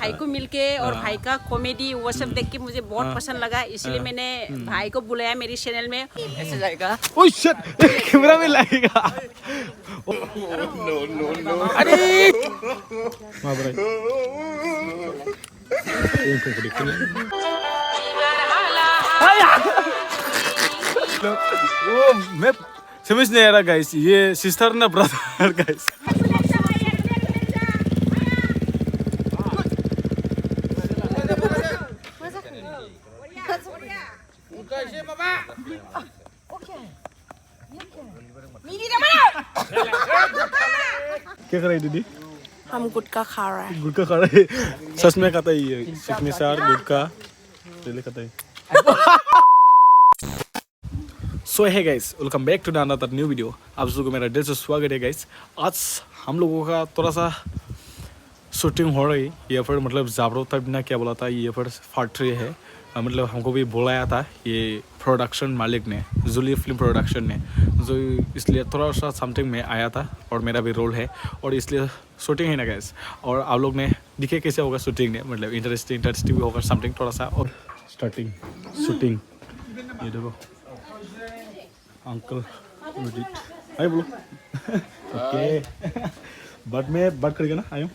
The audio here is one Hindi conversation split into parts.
भाई को मिलके और भाई का कॉमेडी वो सब देख के मुझे बहुत पसंद लगा, इसलिए मैंने भाई को बुलाया मेरी चैनल में। ऐसे जाएगा। ओह शिट, कैमरा में लगेगा। नो अरे माफ करें। वो मैं समझ नहीं आ रहा गाइस, ये सिस्टर ना ब्रदर गाइस। क्या कर रही दीदी? हम गुटखा खा रहा है। गुटखा खा रहे, सच में खाता ही है, सिग्नेचर गुटखा पहले खाता ही। So hi guys, welcome back to another new video. आप सबको को मेरा दिल से स्वागत है गाइस। आज हम लोगों का थोड़ा सा शूटिंग हो रही ये पर, मतलब जाबरो तब ना क्या बोला था, ये पर फैक्ट्री है, मतलब हमको भी बुलाया था ये प्रोडक्शन मालिक ने, जूली फिल्म प्रोडक्शन ने, जो इसलिए थोड़ा सा समथिंग में आया था और मेरा भी रोल है और इसलिए शूटिंग है ना गैस। और आप लोग ने दिखे कैसे होगा शूटिंग ने, मतलब इंटरेस्टिंग भी होगा समथिंग थोड़ा सा। और स्टार्टिंग शूटिंग ये देखो अंकल आए बोलो। ओके बाद में बात करेगा ना, आयो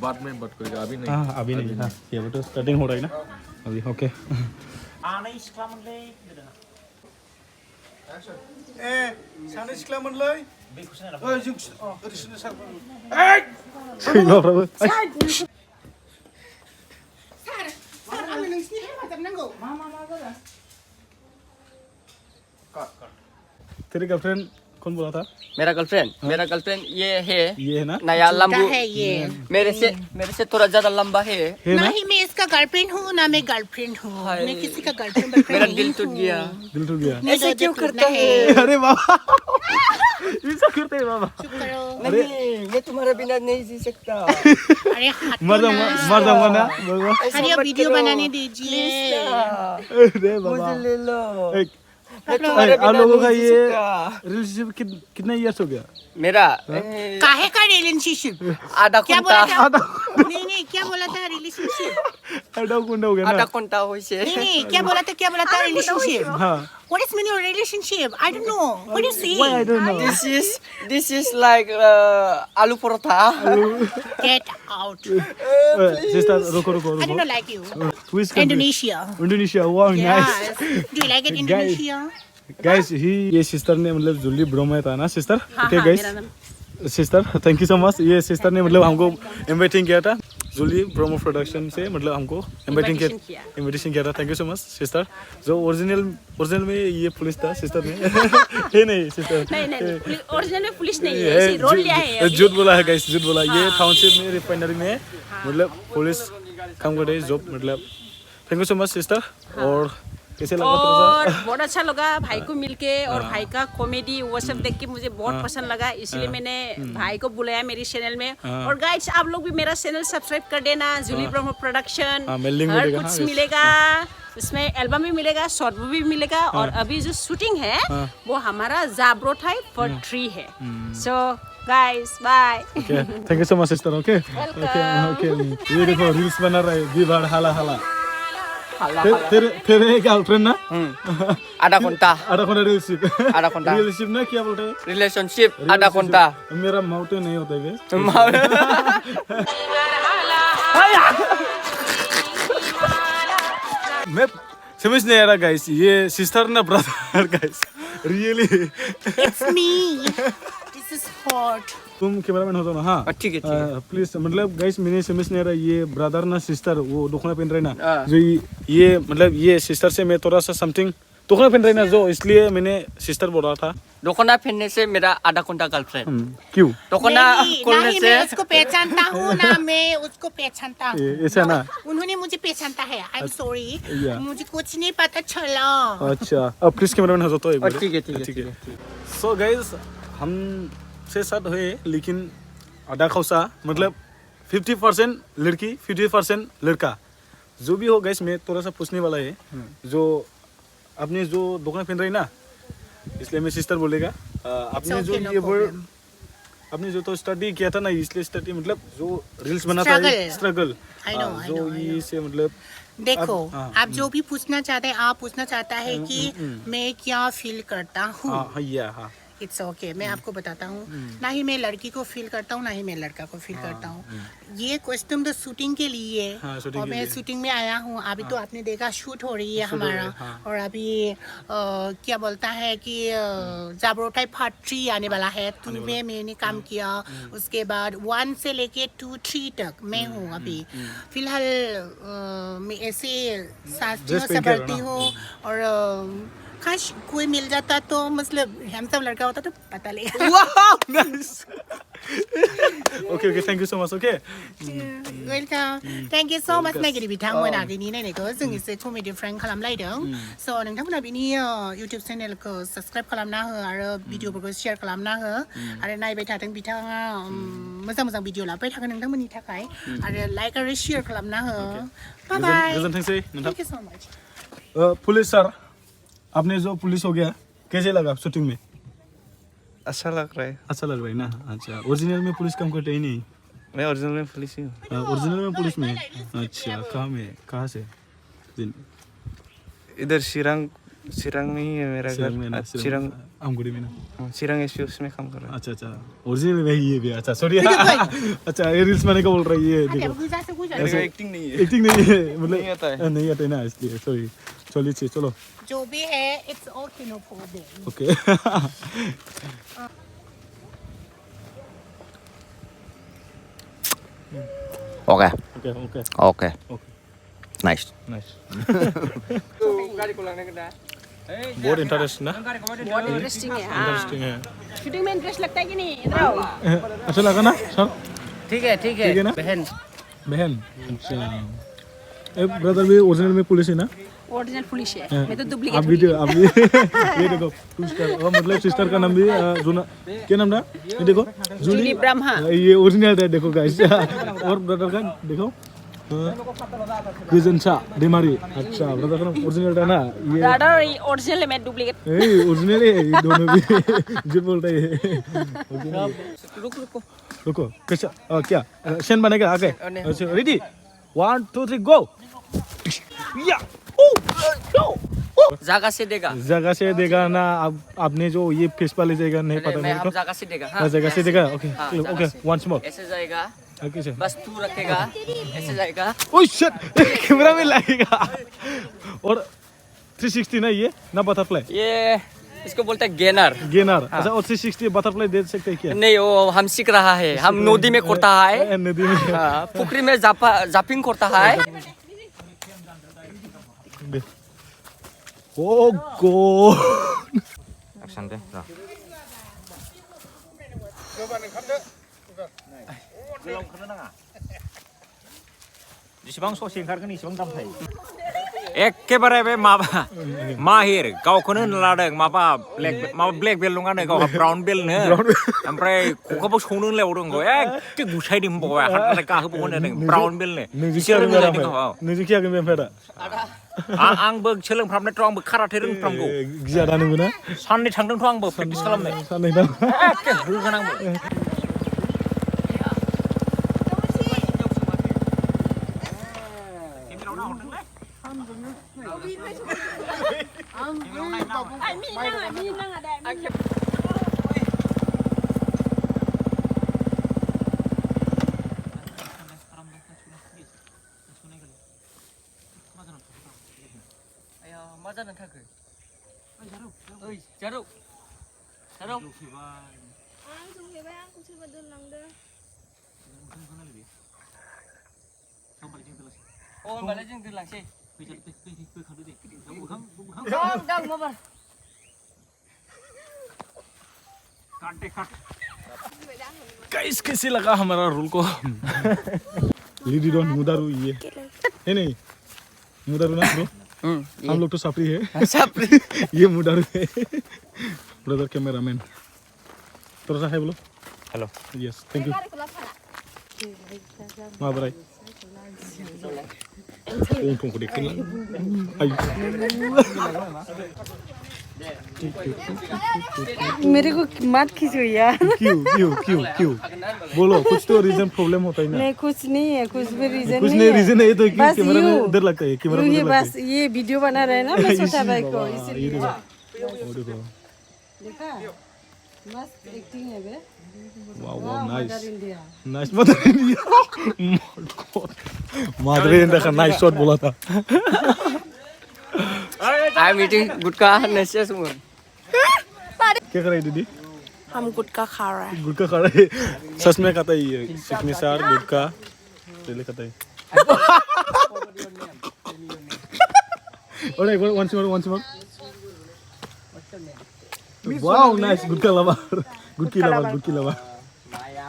बाद में बात करेगा, अभी नहीं। हाँ अभी नहीं, हाँ ये बेटा स्टार्टिंग हो रहा है ना अभी। ओके सानै सिख्लामोनलै तेरी गर्लफ्रेंड कौन बोला था? मेरा गर्लफ्रेंड ये है ना, नया लंबू है ये। मेरे से थोड़ा ज्यादा लंबा है ना? नहीं, मैं इसका गर्लफ्रेंड हूँ ना, मैं गर्लफ्रेंड हूँ, हाय। मैं किसी का गर्लफ्रेंड मेरा दिल टूट गया। दिल टूट गया। ऐसे क्यों करता है? अरे बाबा ऐसा करते हैं बाबा। नहीं, मैं तुम्हारे बिना नहीं जी सकता। अरे मर जाऊंगा ना बाबा। अरे वीडियो बनाने दीजिए। अरे बाबा मुझे ले लो। आप लोगों का ये रिलेशनशिप कितना ईयर्स हो गया? मेरा काहे का रिलेशनशिप? आधा क्या बोला घंटा था? नहीं, क्या बोला था रिलेशनशिप? आधा घंटा हो गया आधा ना। घंटा होइसे। नहीं, क्या बोला था रिलेशनशिप? हाँ What is meaning of relationship? I don't know. What do you see? why I don't know. This is like आलू परोठा। Get out. सिस्टर रुको I do not like you. Which country? Indonesia. Wow, Yes. nice. Do you like it, Indonesia? Guys ये सिस्टर ने मतलब जूली ब्रो में था ना सिस्टर। ओके हाँ, गाइस मेरा नाम। Sister thank you so much. ये सिस्टर ने मतलब हमको इनवाइटिंग किया था जूली प्रोमो प्रोडक्शन से, मतलब हमको इनवाइटिंग किया था। Thank you so much sister. जो ओरिजिनल में ये पुलिस था सिस्टर ने ये नहीं सिस्टर नहीं, ओरिजिनल में पुलिस नहीं है, इसी रोल लिया है। झूठ बोला है गाइस, झूठ बोला। ये टाउनशिप में रिफाइनरी में मतलब पुलिस काम कर रही है जॉब, मतलब thank you so much sister. और कैसे लगा? और बहुत अच्छा लगा भाई को मिलके और भाई का कॉमेडी वो सब देख के मुझे बहुत पसंद लगा, इसलिए मैंने भाई को बुलाया मेरी चैनल में। और गाइस आप लोग भी मेरा चैनल सब्सक्राइब कर देना, जूली प्रोमो प्रोडक्शन। मैं लिंक हर मिलेगा, कुछ हाँ, मिलेगा इसमें, एल्बम भी मिलेगा, शॉर्ट मूवी भी मिलेगा। और अभी जो शूटिंग है वो हमारा जाब्रो था फैक्ट्री है। So guys bye. Thank you so much sister. Okay okay ये देखो रील्स बना रहा है भी बार हाला हाला। तेरे गर्लफ्रेंड ना आधा घंटा रिलेशनशिप ना क्या बोलते हैं? रिलेशनशिप आधा घंटा। मेरा माउंटेन नहीं होता है। मैं समझ नहीं आ रहा गाइस, ये सिस्टर ना brother guys really. It's me. This is hot. तुम कैमरामैन हो तो ना? हाँ ठीक है प्लीज। मतलब गाइस मैंने समझ नहीं आ रहा, ये ब्रदर ना सिस्टर वो दुखना पहन रहे ना, जो ये मतलब ये सिस्टर से मैं थोड़ा सा समथिंग दुखना पहन रहे ना, जो इसलिए मैंने सिस्टर बोल रहा था। दोकना पहनने से मेरा आधा घंटा गर्लफ्रेंड। क्यों? दोकना खोलने नहीं, से मैं उसको पहचानता हूँ ना, मैं उसको पहचानता हूँ। ऐसा ना? उन्होंने मुझे पहचानता है। आई एम सॉरी, या। मुझे कुछ नहीं पता चला। अच्छा अब प्लीज कैमरामैन हो तो एक बार। ठीक है। सो गाइस हम से साथ हुए, लेकिन आधा खौसा मतलब 50% लड़की 50% लड़का जो भी हो। गाइस मैं थोड़ा सा पूछने वाला है, जो आपने जो दुकान पहन रही ना, इसलिए मैं सिस्टर बोलेगा। आपने जो ये वर्ड आपने जो तो स्टडी किया था ना इसलिए स्टडी मतलब जो रील्स बनाता है स्ट्रगल जो ये से मतलब देखो हाँ, आप जो भी पूछना चाहते हैं आप पूछना चाहता है कि मैं क्या फील करता हूँ हाँ हाँ इट्स ओके मैं आपको बताता हूँ ना ही मैं लड़की को फील करता हूँ ना ही मैं लड़का को फील करता हूँ ये कॉस्ट्यूम तो शूटिंग के लिए है हाँ, shooting और के मैं लिए। शूटिंग में आया हूँ अभी तो आपने देखा शूट हो रही है Shoot हो रही हमारा है, हाँ। और अभी क्या बोलता है कि जाबरो टाइप पार्ट 3 आने वाला है 2 में मैंने काम किया उसके बाद 1 से लेके 2 3 तक मैं हूँ अभी फिलहाल मैं ऐसे साथियों Dress से पहन के बढ़ती हूँ और काश कोई मिल जाता तो मतलब हैंडसम लड़का होता तो पता ले okay okay thank you so much okay welcome thank you so much नायगिरि बिथांमोना बिनि नायनायखौ जों एसे कमेडि फ्रेंक खालामलायदों स' नोंथांमोना बिनि इउटुब चेनेलखौ साबस्क्राइब खालामना हो आरो भिडिअफोरखौ शेयार खालामना हो आरो नायबाय थाथों बिथाङा मोजां मोजां भिडिअ लाबोबाय थागोन नोंथांमोननि थाखाय आरो लाइक आरो शेयार खालामना हो बाय बाय गोजोनथोंसै नोंथां thank you so much police sir आपने जो पुलिस हो गया कैसे लगा शूटिंग में अच्छा लग रहा है अच्छा लग रहा है ना अच्छा ओरिजिनल में पुलिस काम करते ही नहीं मैं ओरिजिनल में पुलिस ही हूँ ओरिजिनल में पुलिस में अच्छा कहाँ में कहाँ से इधर चिरांग में ही है मेरा घर चिरांग आमगुड़ी में ना चिरांग एसपी उसमें काम कर रहा है अच्छा अच्छा ओरिजिनल में ही है भी अच्छा सॉरी अच्छा ये रील्स मैंने को बोल रही है देखो मेरा एक्टिंग नहीं है एक्टिंग नहीं है मतलब नहीं आता है। नहीं आता है ना इसलिए सॉरी चलिए चलो जो भी है it's okay no problem okay Okay, okay okay okay. Okay. Nice. Nice बहुत इंटरेस्टिंग ना बहुत इंटरेस्टिंग है हाँ इंटरेस्टिंग है शूटिंग में इंटरेस्ट लगता है कि नहीं इधर आओ अच्छा लगा ना सर ठीक है ठीक है ना बहन बहन अच्छा ब्रदर भी ओरिजिनल में पुलिस है ना ओरिजिनल पुलिस है मैं तो डुप्लीकेट आप भी ये देखो सिस्टर और मतलब सिस्टर का नाम भी जुना क्या नाम था ये देखो जूली ब्रह्मा ये ओरिजिनल है देखो गाइस और ब्रदर का देखो प्रेजेंसा डिमारी अच्छा ब्रदर का नाम ओरिजिनल था ना ये दादा ओरिजिनल है मैं डुप्लीकेट ओरिजिनल है ये दोनों भी जो बोलता है रुको कैसा क्या शेन बनेगा आगे अच्छा रेडी 1 2 3 गो या जागा से देगा जगह से देगा ना आपने जो ये फेस वाले जगह नहीं पता मैं मेरे हम को जागा से देगा हाँ जगह से देगा ओके हाँ, ओके जगह से। वंस मोर ऐसे जाएगा ओके सर बस तू रखेगा ऐसे जाएगा ओह शिट कैमरा में लगेगा और 360 ना ये ना बटरफ्लाई ये इसको बोलते हैं गेनर गेनर अच्छा और 360 बटरफ्लाई दे सकते हैं क्या नहीं वो हम सीख रहा है हम नदी में करता है नदी में हाँ, पुखरी में जापिंग करता है ओ गॉड Action deh. Nah. जेसेबां ससे ओंखारगोन इसेबां दाम थायो एखेबारे बे माबा माहिर गावखौनो होनना लादों माबा ब्लेक बेल्ट नङानो गावहा ब्राउन बेल्टनो ओमफ्राय खखाबो सौनो होनलायबावदों गाव एखे गुसायदों होनबावबाय हाथाराय गाहोबावगोन होनदों ब्राउन बेल्टनो नोंजों नोंजों खियाखै बेफोरा आंबो सोलोंफ्रामनायथ' आंबो काराटे रोंफ्रामगौ गियादा नोंगौ ना साननै थांदोंथ' आंबो प्रेक्टिस खालामनो साननै दा एखे होगोन आंबो मा जादों थाखो ओइ जारौ आं संफेरबाय आंखौ सोरबा दोनलांदों अ होनबालाय जों दोनलांसै गाइस कैसे लगा हमारा रोल को लीडी डॉन मुदारू ये है नहीं मुदारू ना ब्रो हम लोग तो सापरी है सापरी ये मुदारू है ब्रदर कैमरामैन थोड़ा सा है बोलो हेलो यस थैंक यू माबोरै Tung tung kudik kan. Ayo. मेरे को मत खींचो यार क्यों बोलो कुछ तो रीजन प्रॉब्लम होता है ना नहीं कुछ नहीं है कुछ भी रीजन कुछ नहीं नहीं है रीजन है तो क्यों बस कैमरा में यूं- डर लगता है कैमरा यूं में ये डर लगता बस ये वीडियो बना रहे हैं ना मैं छोटा भाई को है इसीलिए ये देखो देखा मस्त एक्टिंग है बे वाह वाह nice mother India nice mother India mother India का नाइस शॉट बोला था आई एम ईटिंग गुटका नशिया सुमन क्या कर रही दीदी हम गुटखा खा रहा है गुटखा खा रहे सच में खाता है ये सिकमी सार गुटखा पहले खाता है और एक बार once more वाओ नाइस गुटखा लवर गुटकी लवर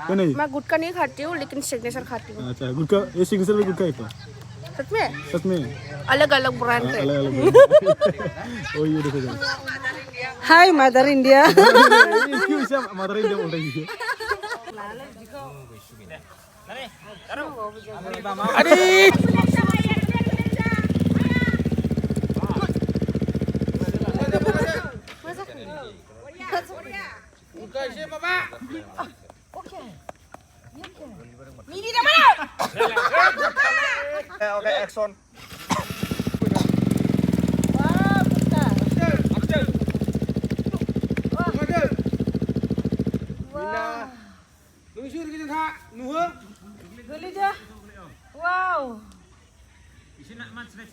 क्या नहीं मैं गुटखा नहीं खाती हूँ लेकिन सिग्नेचर खाती हूँ अच्छा गुटखा ये सिग्नेचर में गुटखा है क्या सच में सच में अलग अलग ब्रांड है अलग ओ ये देखो जरा हाय मदर इंडिया क्यों इसे मदर इंडिया बोल रही है Oke, action. wow Isi nak mat, sini.